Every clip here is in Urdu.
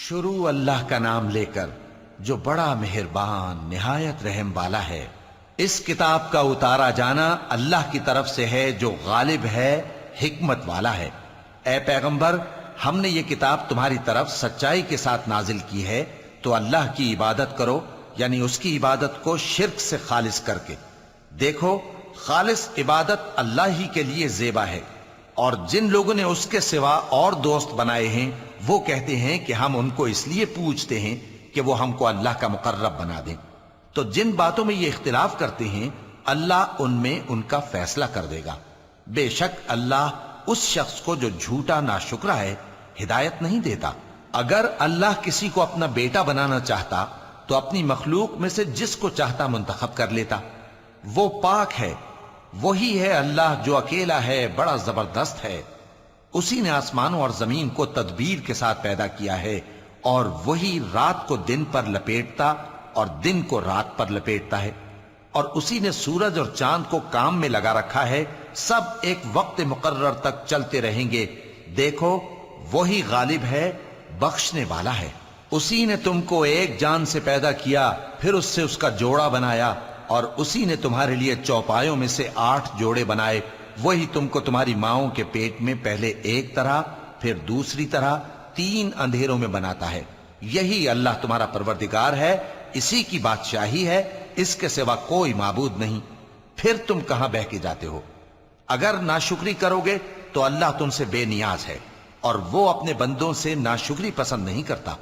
شروع اللہ کا نام لے کر جو بڑا مہربان نہایت رحم والا ہے۔ اس کتاب کا اتارا جانا اللہ کی طرف سے ہے جو غالب ہے، حکمت والا ہے۔ اے پیغمبر، ہم نے یہ کتاب تمہاری طرف سچائی کے ساتھ نازل کی ہے، تو اللہ کی عبادت کرو، یعنی اس کی عبادت کو شرک سے خالص کر کے۔ دیکھو، خالص عبادت اللہ ہی کے لیے زیبا ہے، اور جن لوگوں نے اس کے سوا اور دوست بنائے ہیں وہ کہتے ہیں کہ ہم ان کو اس لیے پوچھتے ہیں کہ وہ ہم کو اللہ کا مقرب بنا دیں۔ تو جن باتوں میں یہ اختلاف کرتے ہیں اللہ ان میں ان کا فیصلہ کر دے گا۔ بے شک اللہ اس شخص کو جو جھوٹا ناشکرا ہے ہدایت نہیں دیتا۔ اگر اللہ کسی کو اپنا بیٹا بنانا چاہتا تو اپنی مخلوق میں سے جس کو چاہتا منتخب کر لیتا۔ وہ پاک ہے، وہی ہے اللہ جو اکیلا ہے، بڑا زبردست ہے۔ اسی نے آسمانوں اور زمین کو تدبیر کے ساتھ پیدا کیا ہے، اور وہی رات کو دن پر لپیٹتا اور دن کو رات پر لپیٹتا ہے، اور اسی نے سورج اور چاند کو کام میں لگا رکھا ہے، سب ایک وقت مقرر تک چلتے رہیں گے۔ دیکھو، وہی غالب ہے، بخشنے والا ہے۔ اسی نے تم کو ایک جان سے پیدا کیا، پھر اس سے اس کا جوڑا بنایا، اور اسی نے تمہارے لیے چوپایوں میں سے 8 جوڑے بنائے۔ وہی تم کو تمہاری ماؤں کے پیٹ میں پہلے ایک طرح، پھر دوسری طرح 3 اندھیروں میں بناتا ہے۔ یہی اللہ تمہارا پروردگار ہے، اسی کی بادشاہی ہے، اس کے سوا کوئی معبود نہیں۔ پھر تم کہاں بہ کے جاتے ہو؟ اگر ناشکری کرو گے تو اللہ تم سے بے نیاز ہے، اور وہ اپنے بندوں سے ناشکری پسند نہیں کرتا،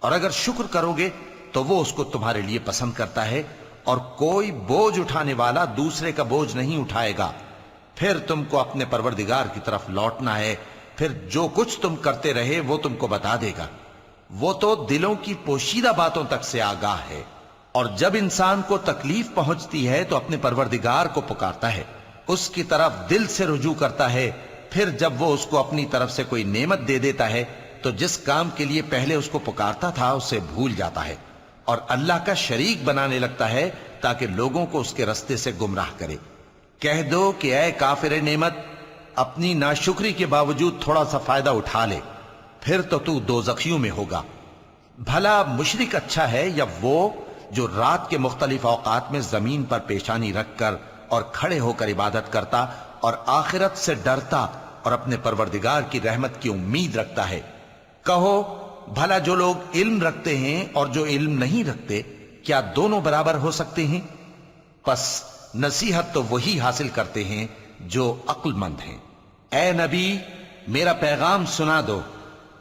اور اگر شکر کرو گے تو وہ اس کو تمہارے لیے پسند کرتا ہے، اور کوئی بوجھ اٹھانے والا دوسرے کا بوجھ نہیں اٹھائے گا۔ پھر تم کو اپنے پروردگار کی طرف لوٹنا ہے، پھر جو کچھ تم کرتے رہے وہ تم کو بتا دے گا۔ وہ تو دلوں کی پوشیدہ باتوں تک سے آگاہ ہے، اور جب انسان کو تکلیف پہنچتی ہے تو اپنے پروردگار کو پکارتا ہے، اس کی طرف دل سے رجوع کرتا ہے۔ پھر جب وہ اس کو اپنی طرف سے کوئی نعمت دے دیتا ہے تو جس کام کے لیے پہلے اس کو پکارتا تھا اسے بھول جاتا ہے، اور اللہ کا شریک بنانے لگتا ہے تاکہ لوگوں کو اس کے رستے سے گمراہ کرے۔ کہہ دو کہ اے کافر نعمت، اپنی ناشکری کے باوجود تھوڑا سا فائدہ اٹھا لے، پھر تو دوزخیوں میں ہوگا۔ بھلا مشرک اچھا ہے یا وہ جو رات کے مختلف اوقات میں زمین پر پیشانی رکھ کر اور کھڑے ہو کر عبادت کرتا اور آخرت سے ڈرتا اور اپنے پروردگار کی رحمت کی امید رکھتا ہے۔ کہو، بھلا جو لوگ علم رکھتے ہیں اور جو علم نہیں رکھتے، کیا دونوں برابر ہو سکتے ہیں؟ پس نصیحت تو وہی حاصل کرتے ہیں جو عقل مند ہیں۔ اے نبی، میرا پیغام سنا دو۔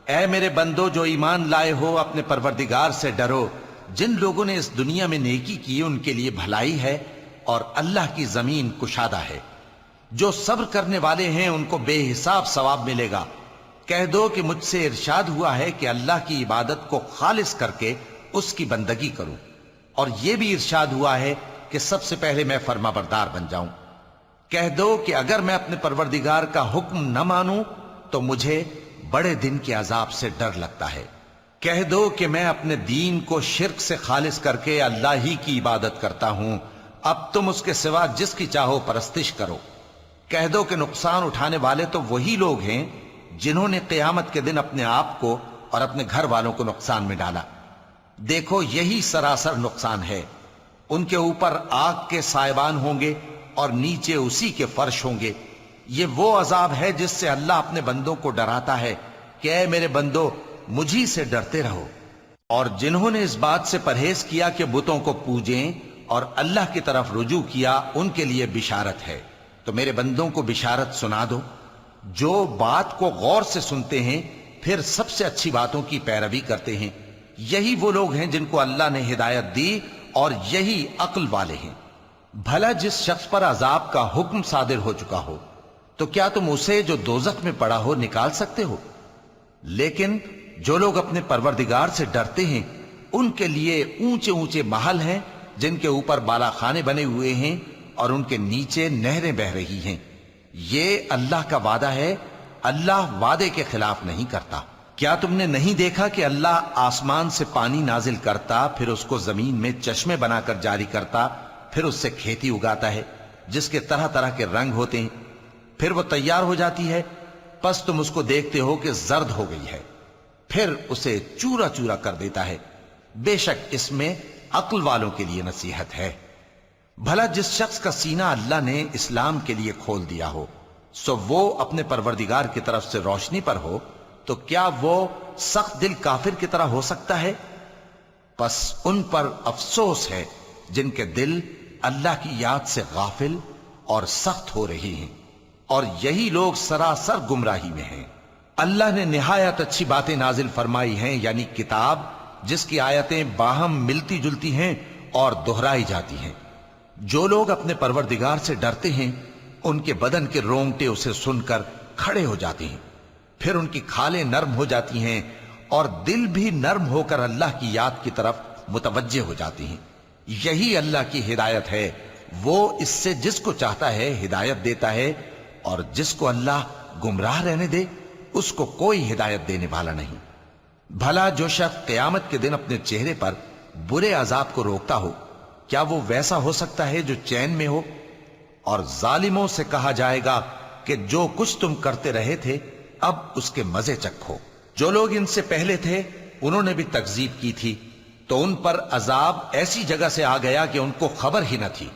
اے میرے بندو جو ایمان لائے ہو، اپنے پروردگار سے ڈرو۔ جن لوگوں نے اس دنیا میں نیکی کی ان کے لیے بھلائی ہے، اور اللہ کی زمین کشادہ ہے۔ جو صبر کرنے والے ہیں ان کو بے حساب ثواب ملے گا۔ کہہ دو کہ مجھ سے ارشاد ہوا ہے کہ اللہ کی عبادت کو خالص کر کے اس کی بندگی کروں، اور یہ بھی ارشاد ہوا ہے کہ سب سے پہلے میں فرما بردار بن جاؤں۔ کہہ دو کہ اگر میں اپنے پروردگار کا حکم نہ مانوں تو مجھے بڑے دن کے عذاب سے ڈر لگتا ہے۔ کہہ دو کہ میں اپنے دین کو شرک سے خالص کر کے اللہ ہی کی عبادت کرتا ہوں، اب تم اس کے سوا جس کی چاہو پرستش کرو۔ کہہ دو کہ نقصان اٹھانے والے تو وہی لوگ ہیں جنہوں نے قیامت کے دن اپنے آپ کو اور اپنے گھر والوں کو نقصان میں ڈالا۔ دیکھو، یہی سراسر نقصان ہے۔ ان کے اوپر آگ کے سائبان ہوں گے اور نیچے اسی کے فرش ہوں گے۔ یہ وہ عذاب ہے جس سے اللہ اپنے بندوں کو ڈراتا ہے کہ اے میرے بندو، مجھی سے ڈرتے رہو۔ اور جنہوں نے اس بات سے پرہیز کیا کہ بتوں کو پوجیں اور اللہ کی طرف رجوع کیا، ان کے لیے بشارت ہے۔ تو میرے بندوں کو بشارت سنا دو۔ جو بات کو غور سے سنتے ہیں پھر سب سے اچھی باتوں کی پیروی کرتے ہیں، یہی وہ لوگ ہیں جن کو اللہ نے ہدایت دی، اور یہی عقل والے ہیں۔ بھلا جس شخص پر عذاب کا حکم صادر ہو چکا ہو تو کیا تم اسے جو دوزخ میں پڑا ہو نکال سکتے ہو؟ لیکن جو لوگ اپنے پروردگار سے ڈرتے ہیں ان کے لیے اونچے اونچے محل ہیں جن کے اوپر بالا خانے بنے ہوئے ہیں اور ان کے نیچے نہریں بہ رہی ہیں۔ یہ اللہ کا وعدہ ہے، اللہ وعدے کے خلاف نہیں کرتا۔ کیا تم نے نہیں دیکھا کہ اللہ آسمان سے پانی نازل کرتا، پھر اس کو زمین میں چشمے بنا کر جاری کرتا، پھر اس سے کھیتی اگاتا ہے جس کے طرح طرح کے رنگ ہوتے ہیں، پھر وہ تیار ہو جاتی ہے، پس تم اس کو دیکھتے ہو کہ زرد ہو گئی ہے، پھر اسے چورا چورا کر دیتا ہے۔ بے شک اس میں عقل والوں کے لیے نصیحت ہے۔ بھلا جس شخص کا سینہ اللہ نے اسلام کے لیے کھول دیا ہو، سو وہ اپنے پروردگار کی طرف سے روشنی پر ہو، تو کیا وہ سخت دل کافر کی طرح ہو سکتا ہے؟ پس ان پر افسوس ہے جن کے دل اللہ کی یاد سے غافل اور سخت ہو رہی ہیں، اور یہی لوگ سراسر گمراہی میں ہیں۔ اللہ نے نہایت اچھی باتیں نازل فرمائی ہیں، یعنی کتاب جس کی آیتیں باہم ملتی جلتی ہیں اور دہرائی جاتی ہیں۔ جو لوگ اپنے پروردگار سے ڈرتے ہیں ان کے بدن کے رونگٹے اسے سن کر کھڑے ہو جاتے ہیں، پھر ان کی کھالیں نرم ہو جاتی ہیں اور دل بھی نرم ہو کر اللہ کی یاد کی طرف متوجہ ہو جاتی ہیں۔ یہی اللہ کی ہدایت ہے، وہ اس سے جس کو چاہتا ہے ہدایت دیتا ہے، اور جس کو اللہ گمراہ رہنے دے اس کو کوئی ہدایت دینے والا نہیں۔ بھلا جو شخص قیامت کے دن اپنے چہرے پر برے عذاب کو روکتا ہو، کیا وہ ویسا ہو سکتا ہے جو چین میں ہو؟ اور ظالموں سے کہا جائے گا کہ جو کچھ تم کرتے رہے تھے اب اس کے مزے چکھو۔ جو لوگ ان سے پہلے تھے انہوں نے بھی تکذیب کی تھی، تو ان پر عذاب ایسی جگہ سے آ گیا کہ ان کو خبر ہی نہ تھی۔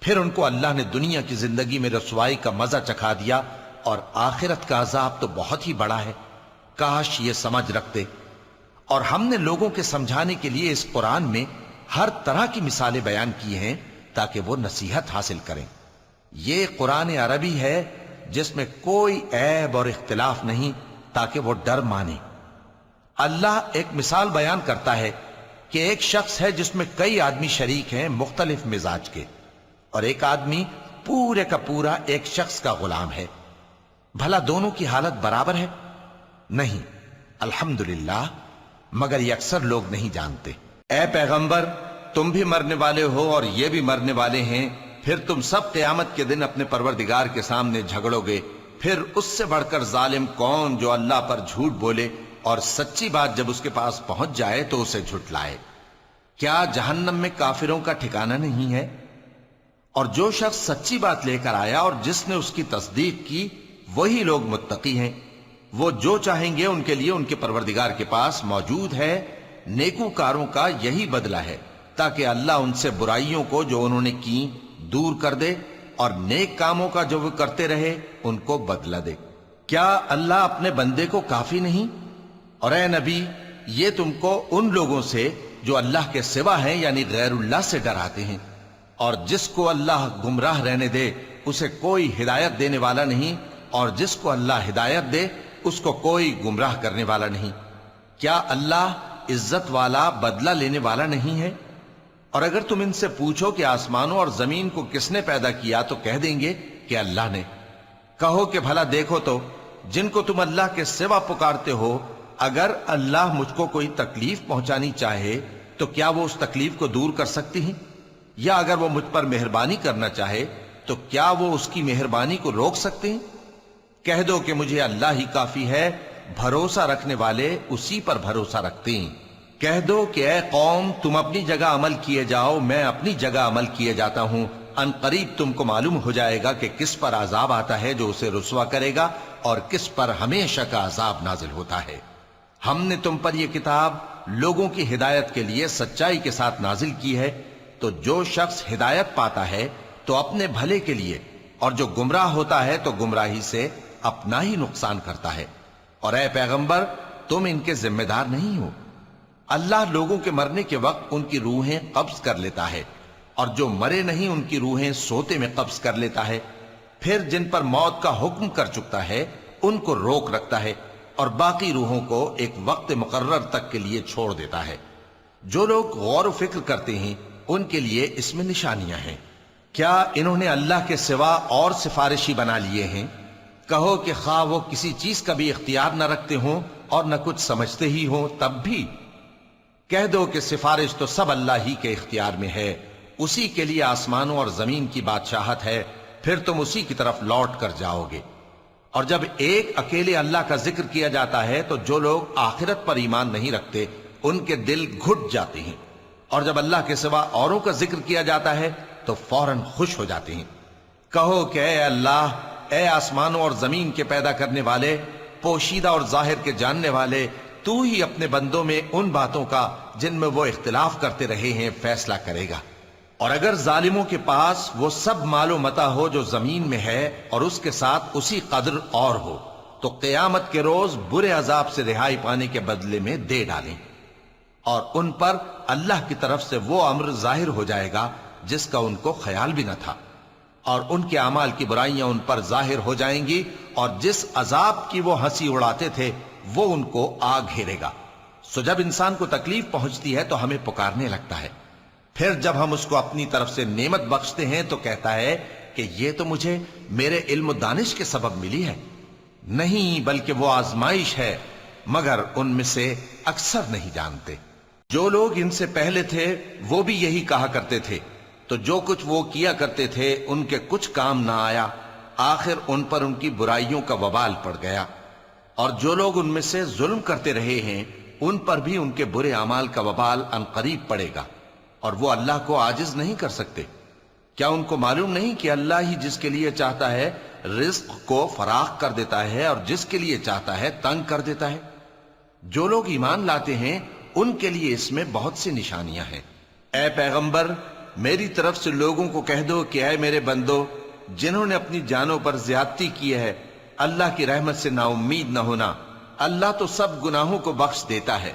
پھر ان کو اللہ نے دنیا کی زندگی میں رسوائی کا مزہ چکھا دیا، اور آخرت کا عذاب تو بہت ہی بڑا ہے۔ کاش یہ سمجھ رکھتے۔ اور ہم نے لوگوں کے سمجھانے کے لیے اس قرآن میں ہر طرح کی مثالیں بیان کی ہیں تاکہ وہ نصیحت حاصل کریں۔ یہ قرآن عربی ہے جس میں کوئی عیب اور اختلاف نہیں، تاکہ وہ ڈر مانے۔ اللہ ایک مثال بیان کرتا ہے کہ ایک شخص ہے جس میں کئی آدمی شریک ہیں مختلف مزاج کے، اور ایک آدمی پورے کا پورا ایک شخص کا غلام ہے۔ بھلا دونوں کی حالت برابر ہے؟ نہیں، الحمدللہ، مگر یہ اکثر لوگ نہیں جانتے۔ اے پیغمبر، تم بھی مرنے والے ہو اور یہ بھی مرنے والے ہیں، پھر تم سب قیامت کے دن اپنے پروردگار کے سامنے جھگڑو گے۔ پھر اس سے بڑھ کر ظالم کون جو اللہ پر جھوٹ بولے اور سچی بات جب اس کے پاس پہنچ جائے تو اسے جھٹلائے۔ کیا جہنم میں کافروں کا ٹھکانہ نہیں ہے؟ اور جو شخص سچی بات لے کر آیا اور جس نے اس کی تصدیق کی، وہی لوگ متقی ہیں۔ وہ جو چاہیں گے ان کے لیے ان کے پروردگار کے پاس موجود ہے۔ نیکوکاروں کا یہی بدلہ ہے، تاکہ اللہ ان سے برائیوں کو جو انہوں نے کی دور کر دے، اور نیک کاموں کا جو وہ کرتے رہے ان کو بدلہ دے۔ کیا اللہ اپنے بندے کو کافی نہیں؟ اور اے نبی، یہ تم کو ان لوگوں سے جو اللہ کے سوا ہیں یعنی غیر اللہ سے ڈراتے ہیں، اور جس کو اللہ گمراہ رہنے دے اسے کوئی ہدایت دینے والا نہیں، اور جس کو اللہ ہدایت دے اس کو کوئی گمراہ کرنے والا نہیں۔ کیا اللہ عزت والا بدلہ لینے والا نہیں ہے؟ اور اگر تم ان سے پوچھو کہ آسمانوں اور زمین کو کس نے پیدا کیا تو کہہ دیں گے کہ اللہ نے۔ کہو کہ بھلا دیکھو تو جن کو تم اللہ کے سوا پکارتے ہو، اگر اللہ مجھ کو کوئی تکلیف پہنچانی چاہے تو کیا وہ اس تکلیف کو دور کر سکتی ہیں؟ یا اگر وہ مجھ پر مہربانی کرنا چاہے تو کیا وہ اس کی مہربانی کو روک سکتے ہیں؟ کہہ دو کہ مجھے اللہ ہی کافی ہے، بھروسہ رکھنے والے اسی پر بھروسہ رکھتے ہیں۔ کہہ دو کہ اے قوم، تم اپنی جگہ عمل کیے جاؤ، میں اپنی جگہ عمل کیے جاتا ہوں۔ ان قریب تم کو معلوم ہو جائے گا کہ کس پر عذاب آتا ہے جو اسے رسوا کرے گا، اور کس پر ہمیشہ کا عذاب نازل ہوتا ہے۔ ہم نے تم پر یہ کتاب لوگوں کی ہدایت کے لیے سچائی کے ساتھ نازل کی ہے، تو جو شخص ہدایت پاتا ہے تو اپنے بھلے کے لیے، اور جو گمراہ ہوتا ہے تو گمراہی سے اپنا ہی نقصان کرتا ہے۔ اور اے پیغمبر، تم ان کے ذمہ دار نہیں ہو۔ اللہ لوگوں کے مرنے کے وقت ان کی روحیں قبض کر لیتا ہے، اور جو مرے نہیں ان کی روحیں سوتے میں قبض کر لیتا ہے۔ پھر جن پر موت کا حکم کر چکتا ہے ان کو روک رکھتا ہے، اور باقی روحوں کو ایک وقت مقرر تک کے لیے چھوڑ دیتا ہے۔ جو لوگ غور و فکر کرتے ہیں ان کے لیے اس میں نشانیاں ہیں۔ کیا انہوں نے اللہ کے سوا اور سفارشی بنا لیے ہیں؟ کہو کہ خواہ وہ کسی چیز کا بھی اختیار نہ رکھتے ہوں اور نہ کچھ سمجھتے ہی ہوں تب بھی کہہ دو کہ سفارش تو سب اللہ ہی کے اختیار میں ہے، اسی کے لیے آسمانوں اور زمین کی بادشاہت ہے، پھر تم اسی کی طرف لوٹ کر جاؤ گے۔ اور جب ایک اکیلے اللہ کا ذکر کیا جاتا ہے تو جو لوگ آخرت پر ایمان نہیں رکھتے ان کے دل گھٹ جاتے ہیں، اور جب اللہ کے سوا اوروں کا ذکر کیا جاتا ہے تو فوراً خوش ہو جاتے ہیں۔ کہو کہ اے اللہ، اے آسمانوں اور زمین کے پیدا کرنے والے، پوشیدہ اور ظاہر کے جاننے والے، تو ہی اپنے بندوں میں ان باتوں کا جن میں وہ اختلاف کرتے رہے ہیں فیصلہ کرے گا۔ اور اگر ظالموں کے پاس وہ سب مال و متاع ہو جو زمین میں ہے اور اس کے ساتھ اسی قدر اور ہو تو قیامت کے روز برے عذاب سے رہائی پانے کے بدلے میں دے ڈالیں، اور ان پر اللہ کی طرف سے وہ امر ظاہر ہو جائے گا جس کا ان کو خیال بھی نہ تھا، اور ان کے اعمال کی برائیاں ان پر ظاہر ہو جائیں گی، اور جس عذاب کی وہ ہنسی اڑاتے تھے وہ ان کو آ گھیرے گا۔ سو جب انسان کو تکلیف پہنچتی ہے تو ہمیں پکارنے لگتا ہے، پھر جب ہم اس کو اپنی طرف سے نعمت بخشتے ہیں تو کہتا ہے کہ یہ تو مجھے میرے علم و دانش کے سبب ملی ہے۔ نہیں، بلکہ وہ آزمائش ہے، مگر ان میں سے اکثر نہیں جانتے۔ جو لوگ ان سے پہلے تھے وہ بھی یہی کہا کرتے تھے، تو جو کچھ وہ کیا کرتے تھے ان کے کچھ کام نہ آیا، آخر ان پر ان کی برائیوں کا وبال پڑ گیا۔ اور جو لوگ ان میں سے ظلم کرتے رہے ہیں ان پر بھی ان کے برے اعمال کا وبال عنقریب پڑے گا، اور وہ اللہ کو عاجز نہیں کر سکتے۔ کیا ان کو معلوم نہیں کہ اللہ ہی جس کے لیے چاہتا ہے رزق کو فراخ کر دیتا ہے اور جس کے لیے چاہتا ہے تنگ کر دیتا ہے؟ جو لوگ ایمان لاتے ہیں ان کے لیے اس میں بہت سی نشانیاں ہیں۔ اے پیغمبر، میری طرف سے لوگوں کو کہہ دو کہ اے میرے بندو، جنہوں نے اپنی جانوں پر زیادتی کی ہے، اللہ کی رحمت سے نا امید نہ ہونا۔ اللہ تو سب گناہوں کو بخش دیتا ہے،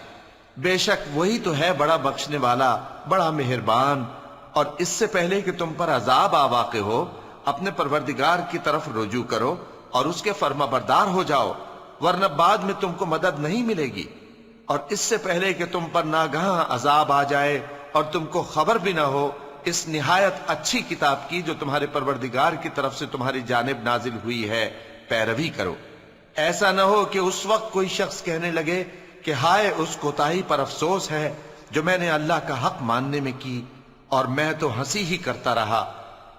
بے شک وہی تو ہے بڑا بخشنے والا، بڑا مہربان۔ اور اس سے پہلے کہ تم پر عذاب آ واقع ہو، اپنے پروردگار کی طرف رجوع کرو اور اس کے فرما بردار ہو جاؤ، ورنہ بعد میں تم کو مدد نہیں ملے گی۔ اور اس سے پہلے کہ تم پر ناگہاں عذاب آ جائے اور تم کو خبر بھی نہ ہو، اس نہایت اچھی کتاب کی جو تمہارے پروردگار کی طرف سے تمہاری جانب نازل ہوئی ہے پیروی کرو۔ ایسا نہ ہو کہ اس وقت کوئی شخص کہنے لگے کہ ہائے اس کوتاہی پر افسوس ہے جو میں نے اللہ کا حق ماننے میں کی، اور میں تو ہنسی ہی کرتا رہا،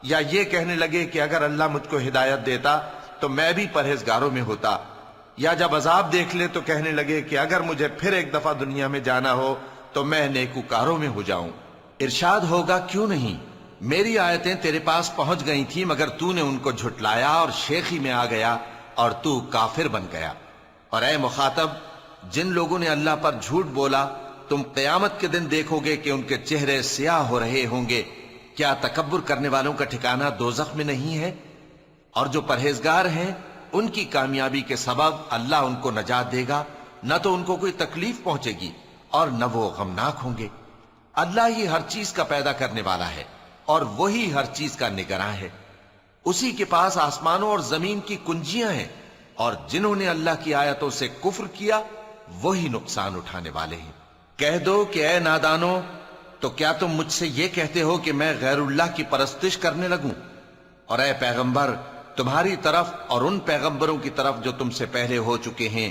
یا یہ کہنے لگے کہ اگر اللہ مجھ کو ہدایت دیتا تو میں بھی پرہیزگاروں میں ہوتا، یا جب عذاب دیکھ لے تو کہنے لگے کہ اگر مجھے پھر ایک دفعہ دنیا میں جانا ہو تو میں نیکوکاروں میں ہو جاؤں۔ ارشاد ہوگا کیوں نہیں، میری آیتیں تیرے پاس پہنچ گئی تھی مگر تو نے ان کو جھٹلایا اور شیخی میں آ گیا اور تو کافر بن گیا۔ اور اے مخاطب، جن لوگوں نے اللہ پر جھوٹ بولا تم قیامت کے دن دیکھو گے کہ ان کے چہرے سیاہ ہو رہے ہوں گے۔ کیا تکبر کرنے والوں کا ٹھکانہ دوزخ میں نہیں ہے؟ اور جو پرہیزگار ہیں ان کی کامیابی کے سبب اللہ ان کو نجات دے گا، نہ تو ان کو کوئی تکلیف پہنچے گی اور نہ وہ غمناک ہوں گے۔ اللہ ہی ہر چیز کا پیدا کرنے والا ہے اور وہی ہر چیز کا نگراں ہے۔ اسی کے پاس آسمانوں اور زمین کی کنجیاں ہیں، اور جنہوں نے اللہ کی آیتوں سے کفر کیا وہی نقصان اٹھانے والے ہیں۔ کہہ دو کہ اے نادانو، تو کیا تم مجھ سے یہ کہتے ہو کہ میں غیر اللہ کی پرستش کرنے لگوں؟ اور اے پیغمبر، تمہاری طرف اور ان پیغمبروں کی طرف جو تم سے پہلے ہو چکے ہیں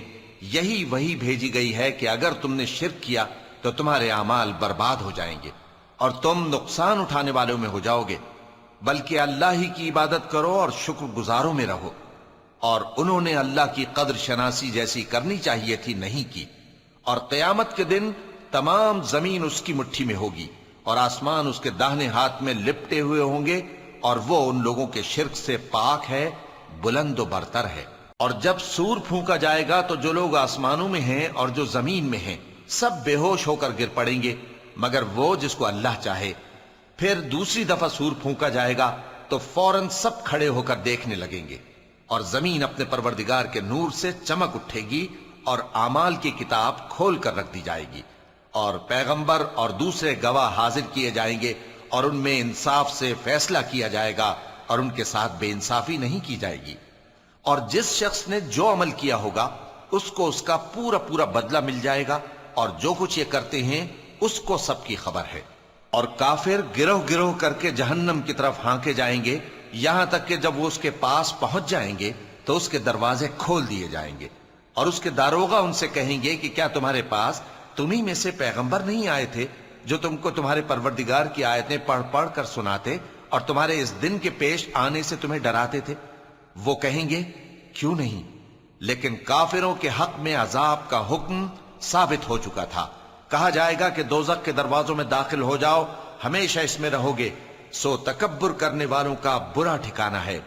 یہی وہی بھیجی گئی ہے کہ اگر تم نے شرک کیا تو تمہارے اعمال برباد ہو جائیں گے اور تم نقصان اٹھانے والوں میں ہو جاؤ گے، بلکہ اللہ ہی کی عبادت کرو اور شکر گزاروں میں رہو۔ اور انہوں نے اللہ کی قدر شناسی جیسی کرنی چاہیے تھی نہیں کی۔ اور قیامت کے دن تمام زمین اس کی مٹھی میں ہوگی اور آسمان اس کے داہنے ہاتھ میں لپٹے ہوئے ہوں گے، اور وہ ان لوگوں کے شرک سے پاک ہے، بلند و برتر ہے۔ اور جب سور پھونکا جائے گا تو جو لوگ آسمانوں میں ہیں اور جو زمین میں ہیں سب بے ہوش ہو کر گر پڑیں گے مگر وہ جس کو اللہ چاہے۔ پھر دوسری دفعہ سور پھونکا جائے گا تو فوراً سب کھڑے ہو کر دیکھنے لگیں گے، اور زمین اپنے پروردگار کے نور سے چمک اٹھے گی اور اعمال کی کتاب کھول کر رکھ دی جائے گی، اور پیغمبر اور دوسرے گواہ حاضر کیے جائیں گے، اور ان میں انصاف سے فیصلہ کیا جائے گا اور ان کے ساتھ بے انصافی نہیں کی جائے گی۔ اور جس شخص نے جو عمل کیا ہوگا اس کو اس کا پورا پورا بدلہ مل جائے گا، اور جو کچھ یہ کرتے ہیں اس کو سب کی خبر ہے۔ اور کافر گروہ گروہ کر کے جہنم کی طرف ہانکے جائیں گے، یہاں تک کہ جب وہ اس کے پاس پہنچ جائیں گے تو اس کے دروازے کھول دیے جائیں گے، اور اس کے داروغہ ان سے کہیں گے کہ کیا تمہارے پاس تمہیں میں سے پیغمبر نہیں آئے تھے جو تم کو تمہارے پروردگار کی آیتیں پڑھ پڑھ کر سناتے اور تمہارے اس دن کے پیش آنے سے تمہیں ڈراتے تھے؟ وہ کہیں گے کیوں نہیں، لیکن کافروں کے حق میں عذاب کا حکم ثابت ہو چکا تھا۔ کہا جائے گا کہ دوزخ کے دروازوں میں داخل ہو جاؤ، ہمیشہ اس میں رہو گے، سو تکبر کرنے والوں کا برا ٹھکانہ ہے۔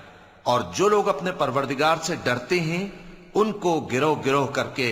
اور جو لوگ اپنے پروردگار سے ڈرتے ہیں ان کو گروہ گروہ کر کے